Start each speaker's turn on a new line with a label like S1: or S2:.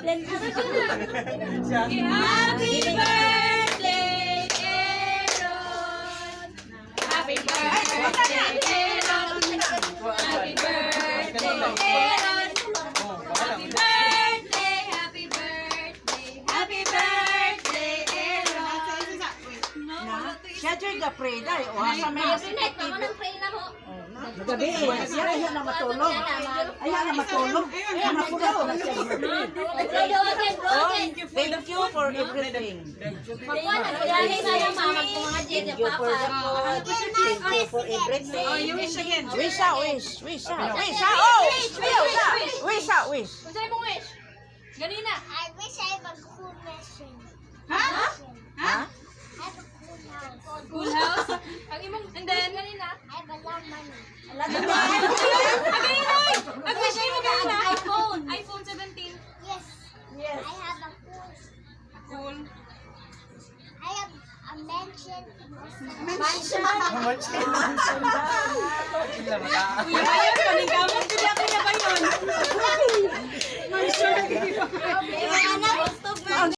S1: Then,
S2: Happy birthday, Aaron! Happy birthday, Aaron! Happy birthday, Aaron! Happy birthday, happy birthday, happy birthday, Aaron!
S3: Schedule the pray dahil. O, asa may
S1: Sinet, mama nang pray na mo.
S3: gabi eh. Ayaw na matulog. Ayaw na matulog. Mapula ko na siya. Thank you for everything.
S1: Magkuha na, kaya sa'yo, mama, kung mga dyan,
S3: Thank you for
S1: papa.
S3: Thank you for everything.
S2: Oh, you wish again.
S3: Wish out, wish. Wish out. Wish out. Oh! Wish out, wish.
S2: Kung sa'yo mong wish? Ganina.
S4: I wish I have a cool mission.
S2: Ha?
S3: Ha?
S4: I have a cool house.
S2: Cool house. Ang imong, and then, ganina.
S4: I have a lot of money.Ag-wish
S2: mo ganina.
S1: iPhone.
S2: iPhone 17.
S4: Yes.
S1: Yes.
S4: I have a cool.
S2: Cool.
S4: I have a mansion.
S1: Mansion.
S2: Kuya, ayun, panigamot ko na kaya ba yun?
S1: Mansion.